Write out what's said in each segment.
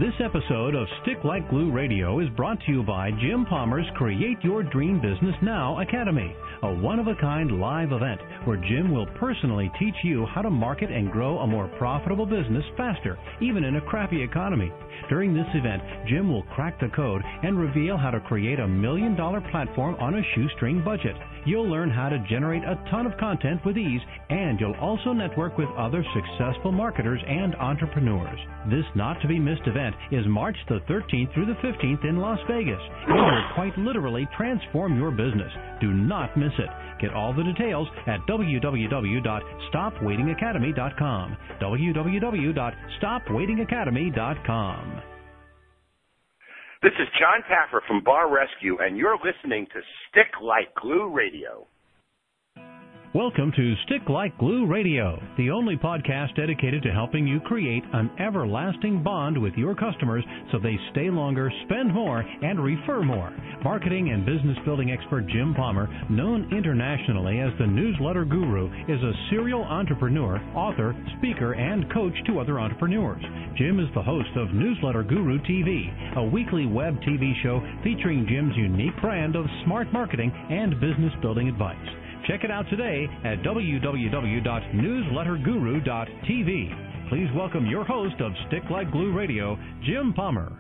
This episode of Stick Like Glue Radio is brought to you by Jim Palmer's Create Your Dream Business Now Academy, a one-of-a-kind live event where Jim will personally teach you how to market and grow a more profitable business faster, even in a crappy economy. During this event, Jim will crack the code and reveal how to create a $1 million platform on a shoestring budget. You'll learn how to generate a ton of content with ease, and you'll also network with other successful marketers and entrepreneurs. This not-to-be-missed event is March the 13th through the 15th in Las Vegas. It will quite literally transform your business. Do not miss it. Get all the details at www.stopwaitingacademy.com. www.stopwaitingacademy.com. This is John Taffer from Bar Rescue, and you're listening to Stick Like Glue Radio. Welcome to Stick Like Glue Radio, the only podcast dedicated to helping you create an everlasting bond with your customers so they stay longer, spend more, and refer more. Marketing and business building expert Jim Palmer, known internationally as the Newsletter Guru, is a serial entrepreneur, author, speaker, and coach to other entrepreneurs. Jim is the host of Newsletter Guru TV, a weekly web TV show featuring Jim's unique brand of smart marketing and business building advice. Check it out today at www.newsletterguru.tv. Please welcome your host of Stick Like Glue Radio, Jim Palmer.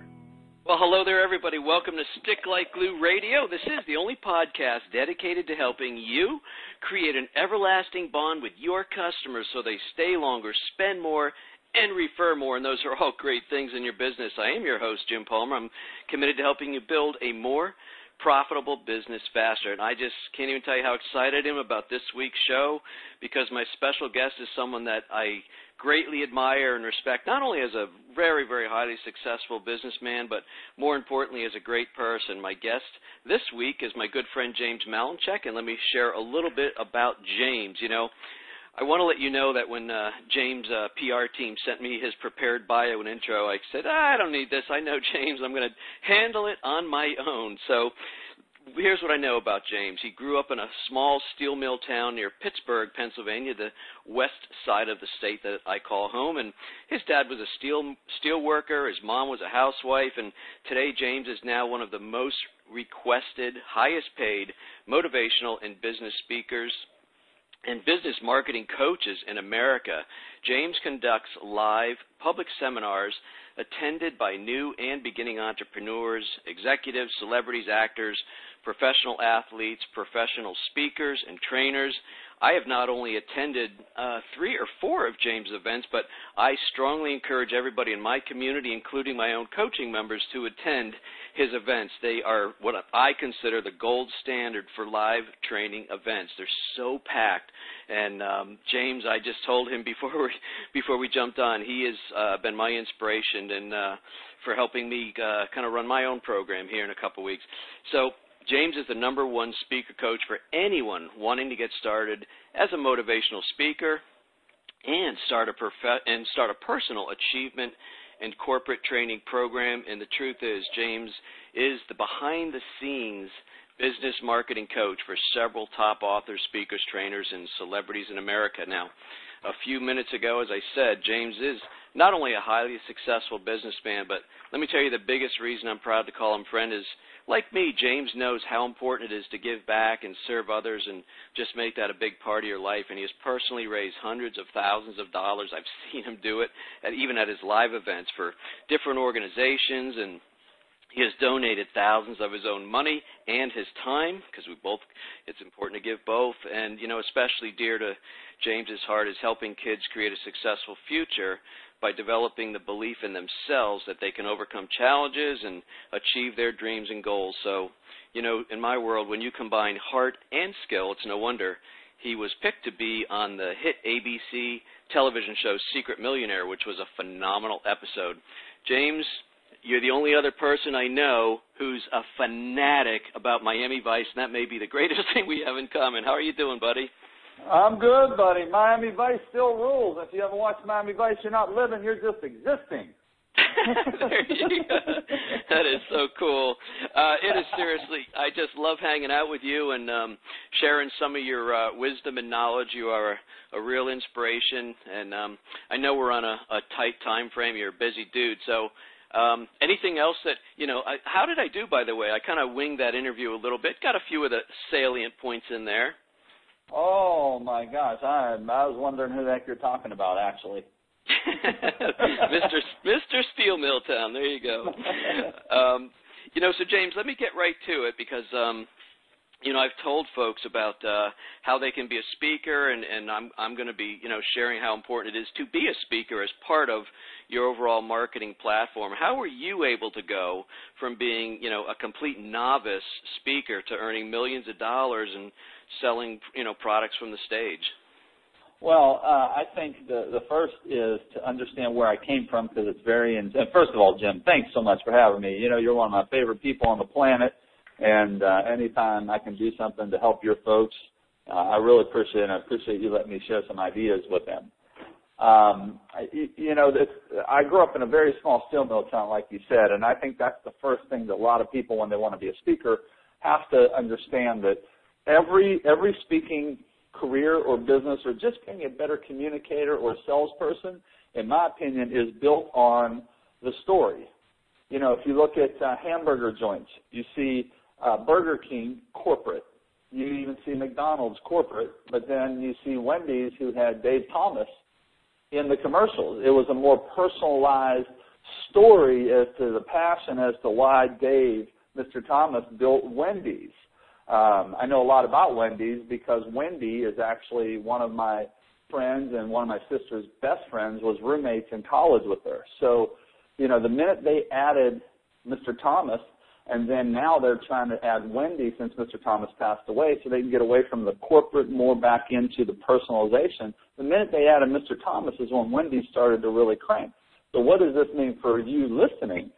Well, hello there, everybody. Welcome to Stick Like Glue Radio. This is the only podcast dedicated to helping you create an everlasting bond with your customers so they stay longer, spend more, and refer more, and those are all great things in your business. I am your host, Jim Palmer. I'm committed to helping you build a more profitable business faster. And I just can't even tell you how excited I am about this week's show, because my special guest is someone that I greatly admire and respect, not only as a very, very highly successful businessman, but more importantly as a great person. My guest this week is my good friend James Malinchak, and let me share a little bit about James. You know, I want to let you know that when James' PR team sent me his prepared bio and intro, I said, I don't need this. I know James. I'm going to handle it on my own. So here's what I know about James. He grew up in a small steel mill town near Pittsburgh, Pennsylvania, the west side of the state that I call home. And his dad was a steel worker. His mom was a housewife. And today James is now one of the most requested, highest paid motivational and business speakers and business marketing coaches in America. James conducts live public seminars attended by new and beginning entrepreneurs, executives, celebrities, actors, professional athletes, professional speakers, and trainers. I have not only attended 3 or 4 of James' events, but I strongly encourage everybody in my community, including my own coaching members, to attend his events. They are what I consider the gold standard for live training events. They're so packed. And James, I just told him before we jumped on, he has been my inspiration and for helping me kind of run my own program here in a couple weeks. So James is the #1 speaker coach for anyone wanting to get started as a motivational speaker and start a personal achievement and corporate training program. And the truth is, James is the behind-the-scenes business marketing coach for several top authors, speakers, trainers, and celebrities in America. Now, a few minutes ago, as I said, James is not only a highly successful businessman, but let me tell you the biggest reason I'm proud to call him friend is, like me, James knows how important it is to give back and serve others and just make that a big part of your life. And he has personally raised hundreds of thousands of dollars. I've seen him do it, even at his live events for different organizations, and he has donated thousands of his own money and his time, because it's important to give both. And, you know, especially dear to James's heart is helping kids create a successful future by developing the belief in themselves that they can overcome challenges and achieve their dreams and goals. So, you know, in my world, when you combine heart and skill, it's no wonder he was picked to be on the hit ABC television show Secret Millionaire, which was a phenomenal episode. James, you're the only other person I know who's a fanatic about Miami Vice, and that may be the greatest thing we have in common. How are you doing, buddy? I'm good, buddy. Miami Vice still rules. If you ever watch Miami Vice, you're not living, you're just existing. There you go. That is so cool. It is seriously, I just love hanging out with you and sharing some of your wisdom and knowledge. You are a real inspiration, and I know we're on a tight time frame. You're a busy dude, so Anything else that, how did I do, by the way? I kind of winged that interview a little bit. Got a few of the salient points in there. Oh, my gosh. I was wondering who the heck you're talking about, actually. Mr. Steel Milltown, there you go. So James, let me get right to it because, I've told folks about how they can be a speaker, and I'm going to be, sharing how important it is to be a speaker as part of your overall marketing platform. How were you able to go from being, a complete novice speaker to earning millions of dollars and selling, products from the stage? Well, I think the first is to understand where I came from because it's first of all, Jim, thanks so much for having me. You're one of my favorite people on the planet, and anytime I can do something to help your folks, I really appreciate it, and I appreciate you letting me share some ideas with them. I grew up in a very small steel mill town, like you said, and I think that's the first thing that a lot of people, when they want to be a speaker, have to understand that every speaking career or business or just being a better communicator or salesperson, in my opinion, is built on the story. If you look at hamburger joints, you see Burger King corporate. You even see McDonald's corporate, but then you see Wendy's, who had Dave Thomas in the commercials. It was a more personalized story as to the passion as to why Dave, Mr. Thomas, built Wendy's. I know a lot about Wendy's because Wendy is actually one of my friends, and one of my sister's best friends was roommates in college with her. So, the minute they added Mr. Thomas, and then now they're trying to add Wendy since Mr. Thomas passed away so they can get away from the corporate more back into the personalization. The minute they added Mr. Thomas is when Wendy started to really crank. So what does this mean for you listening?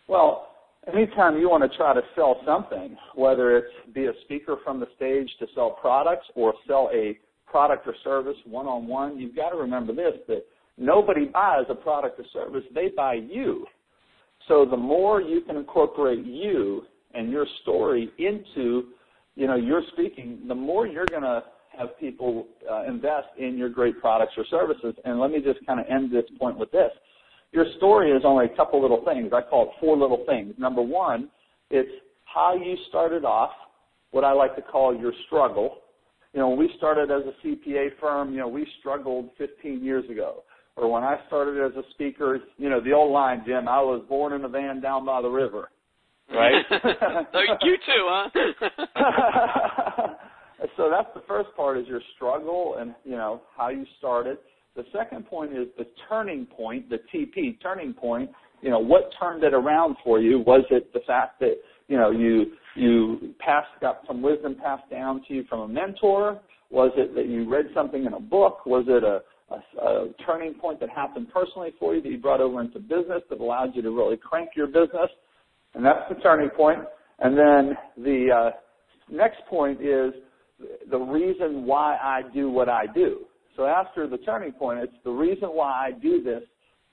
Well, anytime you want to try to sell something, whether it's be a speaker from the stage to sell products or sell a product or service one-on-one, you've got to remember this, that nobody buys a product or service, they buy you. So the more you can incorporate you and your story into, your speaking, the more you're going to have people invest in your great products or services. And let me just kind of end this point with this. Your story is only a couple little things. I call it 4 little things. Number 1, it's how you started off, what I like to call your struggle. When we started as a CPA firm, we struggled 15 years ago. Or when I started as a speaker, the old line, Jim, I was born in a van down by the river, right? You too, huh? So that's the first part is your struggle and, how you started. The second point is the turning point, the TP, turning point. What turned it around for you? Was it the fact that, you got some wisdom passed down to you from a mentor? Was it that you read something in a book? Was it a turning point that happened personally for you that you brought over into business that allowed you to really crank your business? And that's the turning point. And then the next point is the reason why I do what I do. So after the turning point, it's the reason why I do this,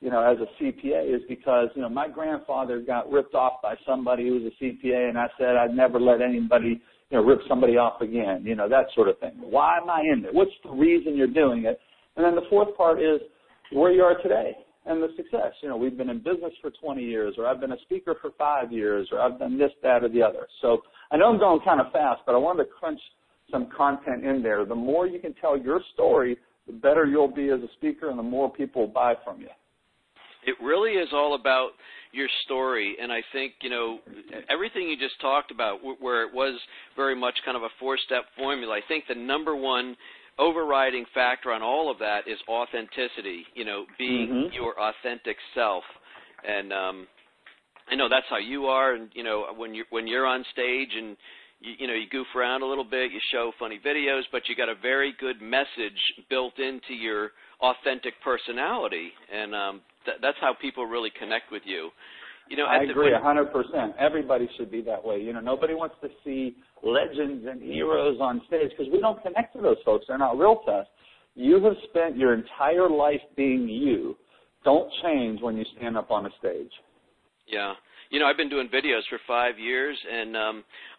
as a CPA is because, my grandfather got ripped off by somebody who was a CPA, and I said I'd never let anybody, rip somebody off again, that sort of thing. Why am I in it? What's the reason you're doing it? And then the fourth part is where you are today and the success. We've been in business for 20 years, or I've been a speaker for 5 years, or I've done this, that, or the other. So I know I'm going kind of fast, but I wanted to crunch some content in there. The more you can tell your story, the better you'll be as a speaker and the more people will buy from you. It really is all about your story, and I think, everything you just talked about, where it was very much kind of a 4-step formula, I think the number one overriding factor on all of that is authenticity, being your authentic self. And I know that's how you are, and, when you're on stage and, you goof around a little bit, you show funny videos, but you got a very good message built into your authentic personality, and that's how people really connect with you. I agree 100%. Everybody should be that way. Nobody wants to see legends and heroes on stage because we don't connect to those folks. They're not real to us. You have spent your entire life being you. Don't change when you stand up on a stage. Yeah. I've been doing videos for 5 years, and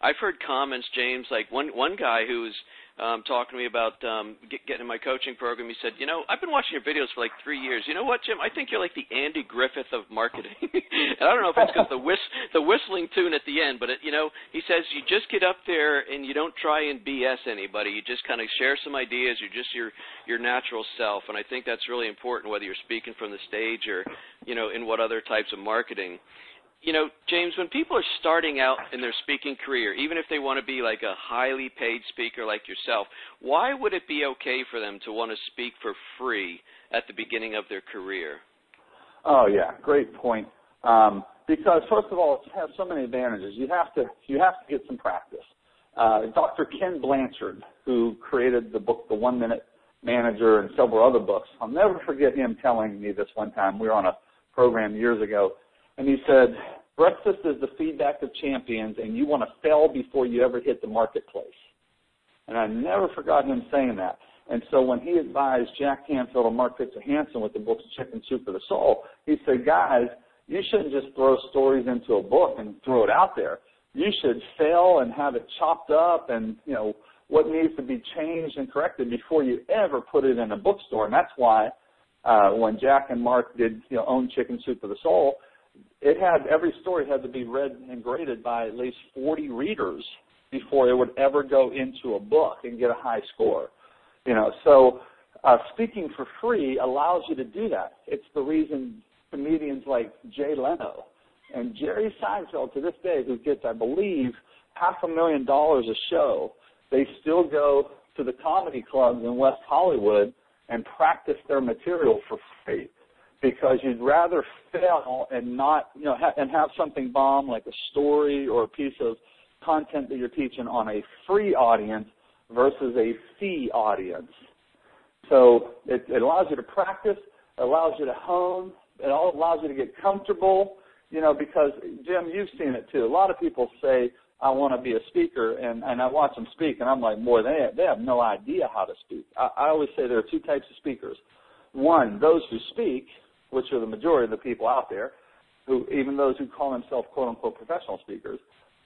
I've heard comments, James, like one guy who's talking to me about getting in my coaching program. He said, I've been watching your videos for like 3 years. You know what, Jim? I think you're like the Andy Griffith of marketing. And I don't know if it's because the whistling tune at the end, but, he says you just get up there and you don't try and BS anybody. You just kind of share some ideas. You're just your natural self. And I think that's really important, whether you're speaking from the stage or, in what other types of marketing. James, when people are starting out in their speaking career, even if they want to be like a highly paid speaker like yourself, why would it be okay for them to want to speak for free at the beginning of their career? Oh, yeah, great point. Because, first of all, it has so many advantages. You have to get some practice. Dr. Ken Blanchard, who created the book The 1 Minute Manager and several other books, I'll never forget him telling me this one time. We were on a program years ago, and he said, breakfast is the feedback of champions, and you want to fail before you ever hit the marketplace. And I never forgot him saying that. And so when he advised Jack Canfield and Mark Hansen with the book Chicken Soup for the Soul, he said, guys, you shouldn't just throw stories into a book and throw it out there. You should fail and have it chopped up and, what needs to be changed and corrected before you ever put it in a bookstore. And that's why when Jack and Mark did, own Chicken Soup for the Soul, every story had to be read and graded by at least 40 readers before it would ever go into a book and get a high score. So speaking for free allows you to do that. It's the reason comedians like Jay Leno and Jerry Seinfeld to this day, who gets, I believe, $500,000 a show, they still go to the comedy clubs in West Hollywood and practice their material for free. Because you'd rather fail and not, and have something bomb like a story or a piece of content that you're teaching on a free audience versus a fee audience. So it allows you to practice, it allows you to hone, it all allows you to get comfortable, because, Jim, you've seen it too. A lot of people say, I want to be a speaker, and I watch them speak, and I'm like, boy, they have no idea how to speak. I always say there are two types of speakers. One, those who speak, which are the majority of the people out there, even those who call themselves quote-unquote professional speakers.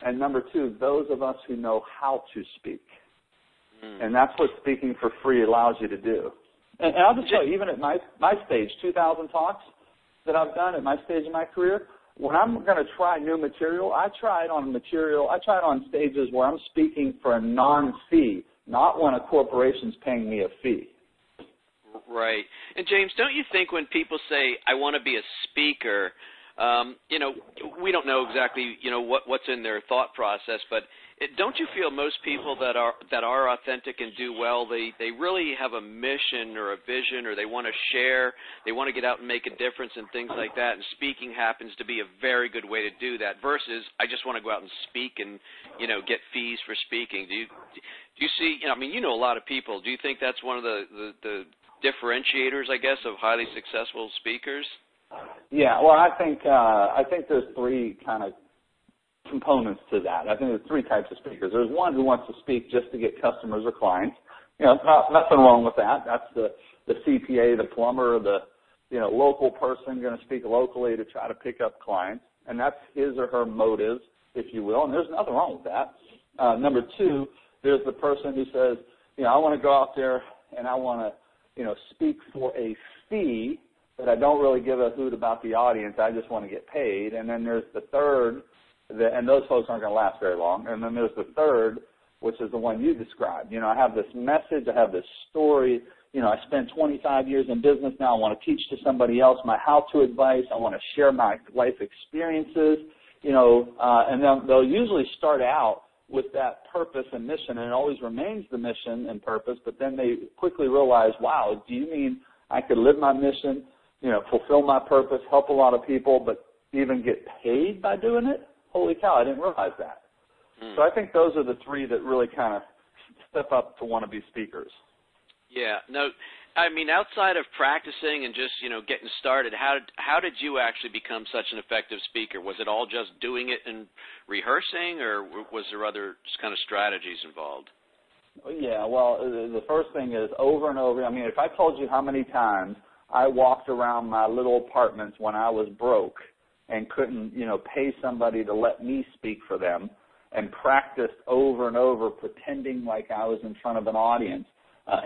And number two, those of us who know how to speak. And that's what speaking for free allows you to do. And I'll just tell you, even at my stage, 2,000 talks that I've done at my stage in my career, when I'm going to try new material, I try it on stages where I'm speaking for a non-fee, not when a corporation's paying me a fee. Right. And, James, don't you think when people say, I want to be a speaker, we don't know exactly, what's in their thought process, but don't you feel most people that are authentic and do well, they really have a mission or a vision, or they want to share, they want to get out and make a difference and things like that, and speaking happens to be a very good way to do that versus I just want to go out and speak and, get fees for speaking. Do you see, you know a lot of people. Do you think that's one of the differentiators, I guess, of highly successful speakers? Yeah, well, I think there's three kind of components to that. I think there's three types of speakers. There's one who wants to speak just to get customers or clients. Nothing wrong with that. That's the CPA, the plumber, the local person going to speak locally to try to pick up clients, and that's his or her motive, if you will. And there's nothing wrong with that. Number two, there's the person who says, I want to go out there and I want to speak for a fee, but I don't really give a hoot about the audience. I just want to get paid. And then there's the third, and those folks aren't going to last very long. And then there's the third, which is the one you described. I have this message. I have this story. I spent 25 years in business now. I want to teach to somebody else my how-to advice. I want to share my life experiences, and then they'll usually start out with that purpose and mission, and it always remains the mission and purpose, but then they quickly realize, wow, do you mean I could live my mission, fulfill my purpose, help a lot of people, but even get paid by doing it? Holy cow, I didn't realize that. So I think those are the three that really kind of step up to want to be speakers. Yeah. No, outside of practicing and just, getting started, how did you actually become such an effective speaker? Was it all just doing it and rehearsing, or was there other kind of strategies involved? Yeah, well, the first thing is over and over. If I told you how many times I walked around my little apartments when I was broke and couldn't, pay somebody to let me speak for them, and practiced over and over, pretending like I was in front of an audience.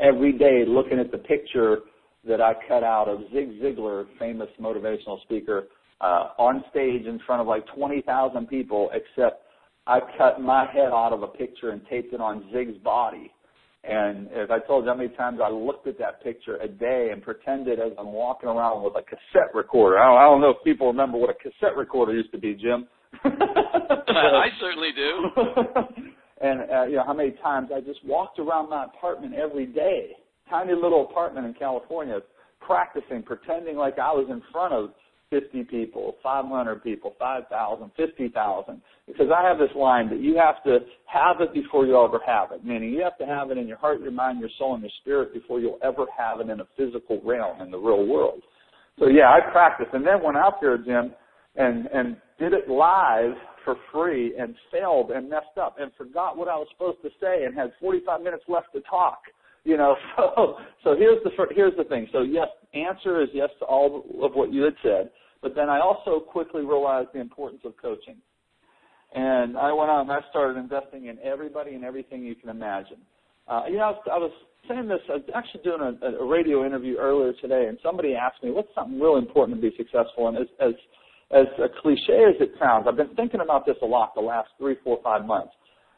Every day looking at the picture that I cut out of Zig Ziglar, famous motivational speaker, on stage in front of like 20,000 people, except I cut my head out of a picture and taped it on Zig's body. And as I told you how many times I looked at that picture a day and pretended as I'm walking around with a cassette recorder. I don't know if people remember what a cassette recorder used to be, Jim. I certainly do. And you know, how many times I just walked around my apartment every day, tiny little apartment in California, practicing, pretending like I was in front of 50 people, 500 people, 5,000, 50,000. Because I have this line that you have to have it before you'll ever have it, meaning you have to have it in your heart, your mind, your soul, and your spirit before you'll ever have it in a physical realm in the real world. So, yeah, I practiced and then went out there, Jim, and did it live for free and failed and messed up and forgot what I was supposed to say and had 45 minutes left to talk. You know, so here's the thing. So, yes, answer is yes to all of what you had said, but then I also quickly realized the importance of coaching. And I went on and I started investing in everybody and everything you can imagine. You know, I was saying this, I was actually doing a radio interview earlier today, and somebody asked me, what's something really important to be successful? And as a cliche as it sounds, I've been thinking about this a lot the last 3, 4, 5 months.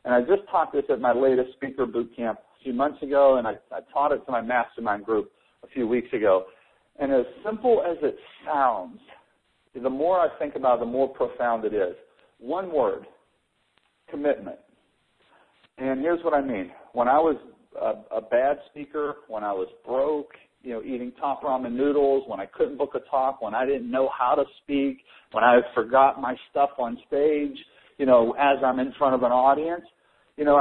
And I just taught this at my latest speaker boot camp a few months ago, and I taught it to my mastermind group a few weeks ago. And as simple as it sounds, the more I think about it, the more profound it is. One word, commitment. And here's what I mean. When I was a bad speaker, when I was broke, you know, eating top ramen noodles, when I couldn't book a talk, when I didn't know how to speak, when I forgot my stuff on stage, you know, as I'm in front of an audience, you know,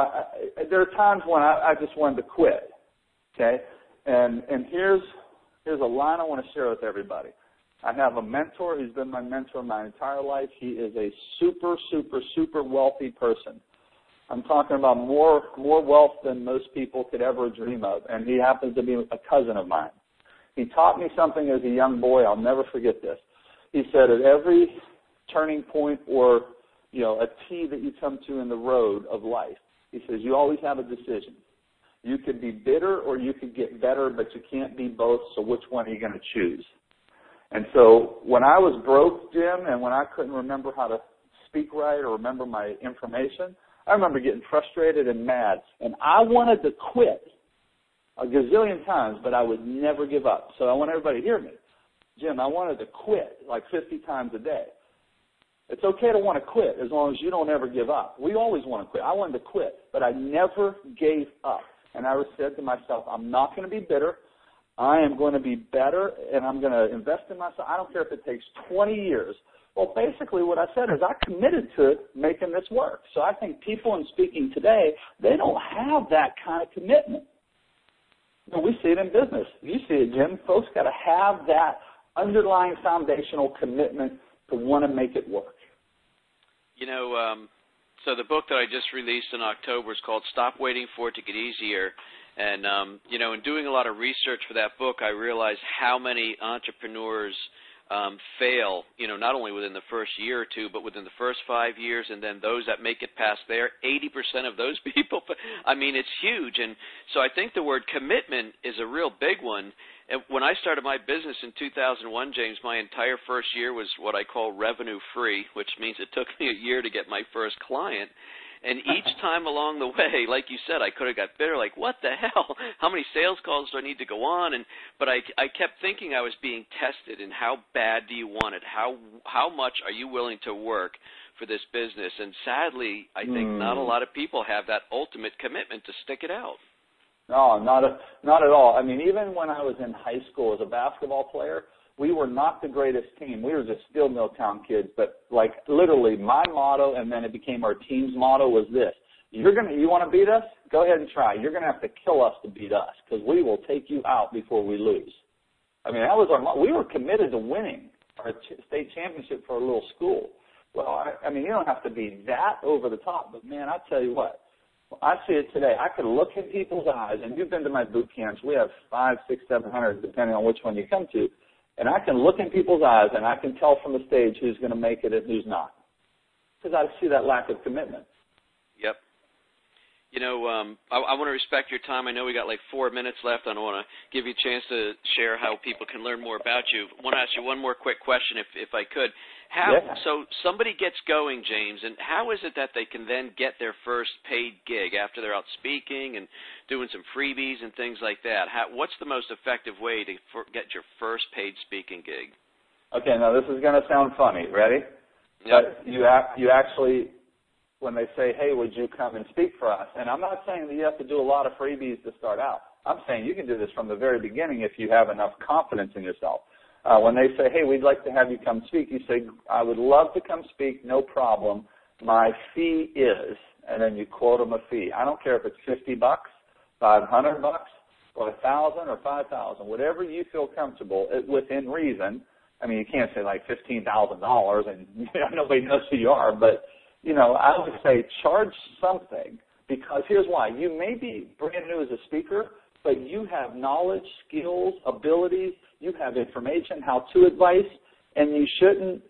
there are times when I just wanted to quit, okay? And here's a line I want to share with everybody. I have a mentor who's been my mentor my entire life. He is a super, super, super wealthy person. I'm talking about more wealth than most people could ever dream of, and he happens to be a cousin of mine. He taught me something as a young boy. I'll never forget this. He said at every turning point or, you know, a T that you come to in the road of life, he says you always have a decision. You could be bitter or you could get better, but you can't be both, so which one are you going to choose? And so when I was broke, Jim, and when I couldn't remember how to speak right or remember my information, I remember getting frustrated and mad. And I wanted to quit a gazillion times, but I would never give up. So I want everybody to hear me. Jim, I wanted to quit like 50 times a day. It's okay to want to quit as long as you don't ever give up. We always want to quit. I wanted to quit, but I never gave up. And I said to myself, I'm not going to be bitter. I am going to be better, and I'm going to invest in myself. I don't care if it takes 20 years. Well, basically what I said is I committed to making this work. So I think people in speaking today, they don't have that kind of commitment. You know, we see it in business. You see it, Jim. Folks got to have that underlying foundational commitment to want to make it work. You know, so the book that I just released in October is called Stop Waiting for It to Get Easier. And, you know, in doing a lot of research for that book, I realized how many entrepreneurs fail, you know, not only within the first year or two, but within the first 5 years, and then those that make it past there, 80% of those people, I mean, it's huge. And so I think the word commitment is a real big one. And when I started my business in 2001, James, my entire first year was what I call revenue free, which means it took me a year to get my first client. And each time along the way, like you said, I could have got bitter, like, what the hell? How many sales calls do I need to go on? But I kept thinking I was being tested, and how bad do you want it? How much are you willing to work for this business? And sadly, I think not a lot of people have that ultimate commitment to stick it out. No, not at all. I mean, even when I was in high school as a basketball player, we were not the greatest team. We were just Steel Mill Town kids. But, like, literally my motto, and then it became our team's motto, was this. You want to beat us? Go ahead and try. You're going to have to kill us to beat us because we will take you out before we lose. I mean, that was our motto. We were committed to winning our state championship for our little school. Well, I mean, you don't have to be that over the top. But, man, I tell you what. I see it today. I can look in people's eyes, and you've been to my boot camps. We have 500, 600, 700, depending on which one you come to. And I can look in people's eyes, and I can tell from the stage who's going to make it and who's not. Because I see that lack of commitment. Yep. You know, I want to respect your time. I know we got like 4 minutes left. I want to give you a chance to share how people can learn more about you. I want to ask you one more quick question, if I could. So somebody gets going, James, and how is it that they can then get their first paid gig after they're out speaking and doing some freebies and things like that? What's the most effective way to get your first paid speaking gig? Okay, now this is going to sound funny. Ready? Yep. But you actually, when they say, hey, would you come and speak for us? And I'm not saying that you have to do a lot of freebies to start out. I'm saying you can do this from the very beginning if you have enough confidence in yourself. When they say, hey, we'd like to have you come speak, you say, I would love to come speak, no problem. My fee is, and then you quote them a fee. I don't care if it's $50, $500, or $1,000 or $5,000, whatever you feel comfortable within reason. I mean, you can't say like $15,000 and nobody knows who you are, but I would say charge something, because here's why. You may be brand new as a speaker, but you have knowledge, skills, abilities, you have information, how-to advice, and you shouldn't,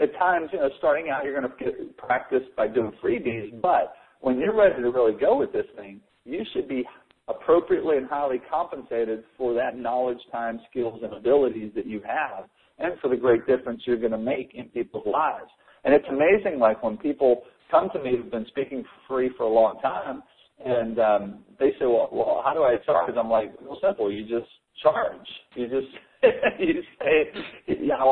at times, starting out, you're going to get practice by doing freebies, but when you're ready to really go with this thing, you should be appropriately and highly compensated for that knowledge, time, skills, and abilities that you have, and for the great difference you're going to make in people's lives. And it's amazing, like when people come to me who've been speaking for free for a long time, and they say, well, how do I charge? I'm like, real simple. You just charge. You just you say,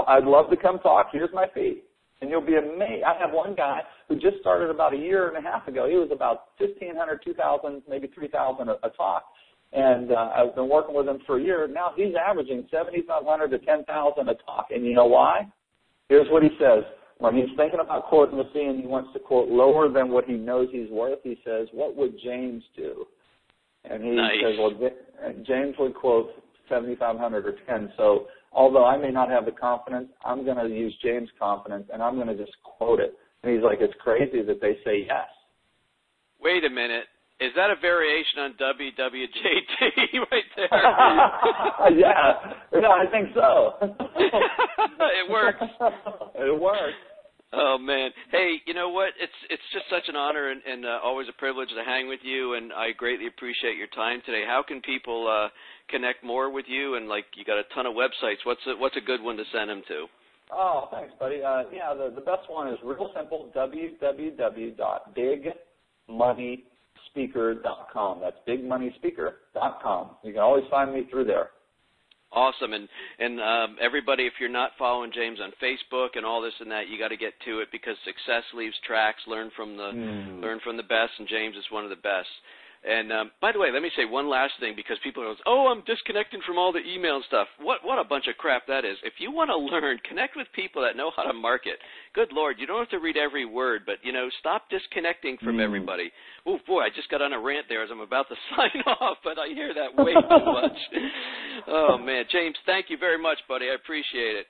I'd love to come talk. Here's my fee. And you'll be amazed. I have one guy who just started about a year and a half ago. He was about $1,500, $2,000, maybe $3,000 a talk. And I've been working with him for a year. Now he's averaging $7,500 to $10,000 a talk. And you know why? Here's what he says. When he's thinking about quoting the fee and he wants to quote lower than what he knows he's worth, he says, what would James do? And he says, well, James would quote $7,500 or $10,000. So although I may not have the confidence, I'm going to use James' confidence, and I'm going to just quote it. And he's like, it's crazy that they say yes. Wait a minute. Is that a variation on WWJD right there? Yeah, I think so. It works. It works. Oh, man. Hey, you know what? It's just such an honor and always a privilege to hang with you, and I greatly appreciate your time today. How can people connect more with you? And, you got a ton of websites. What's a good one to send them to? Oh, thanks, buddy. The best one is real simple, www.bigmoneyspeaker.com. That's bigmoneyspeaker.com. You can always find me through there. Awesome, and everybody, if you're not following James on Facebook and all this and that, you got to get to it, because success leaves tracks. Learn from the best, and James is one of the best. And by the way, let me say one last thing, because people are, I'm disconnecting from all the email and stuff. What a bunch of crap that is. If you want to learn, connect with people that know how to market. Good Lord, you don't have to read every word, but, stop disconnecting from everybody. Oh, boy, I just got on a rant there as I'm about to sign off, but I hear that way too much. Oh, man. James, thank you very much, buddy. I appreciate it.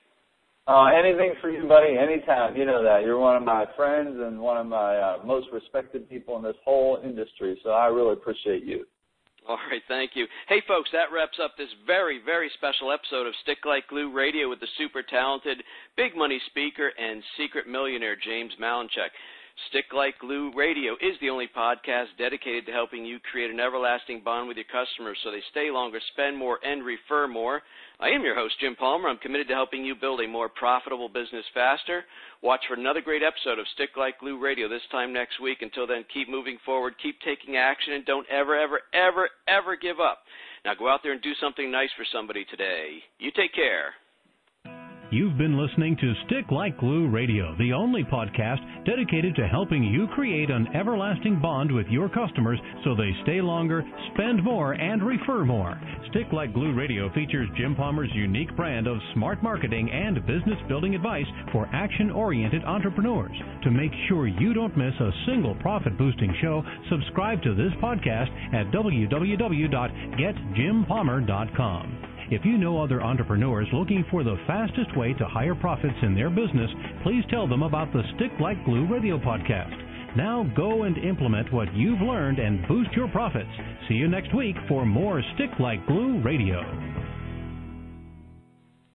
Anything for you, buddy, anytime. You know that. You're one of my friends and one of my most respected people in this whole industry, so I really appreciate you. All right, thank you. Hey, folks, that wraps up this very, very special episode of Stick Like Glue Radio with the super talented, big money speaker and secret millionaire, James Malinchak. Stick Like Glue Radio is the only podcast dedicated to helping you create an everlasting bond with your customers so they stay longer, spend more, and refer more. I am your host, Jim Palmer. I'm committed to helping you build a more profitable business faster. Watch for another great episode of Stick Like Glue Radio this time next week. Until then, keep moving forward, keep taking action, and don't ever, ever, ever, ever give up. Now go out there and do something nice for somebody today. You take care. You've been listening to Stick Like Glue Radio, the only podcast dedicated to helping you create an everlasting bond with your customers so they stay longer, spend more, and refer more. Stick Like Glue Radio features Jim Palmer's unique brand of smart marketing and business building advice for action-oriented entrepreneurs. To make sure you don't miss a single profit-boosting show, subscribe to this podcast at www.getjimpalmer.com. If you know other entrepreneurs looking for the fastest way to higher profits in their business, please tell them about the Stick Like Glue Radio podcast. Now go and implement what you've learned and boost your profits. See you next week for more Stick Like Glue Radio.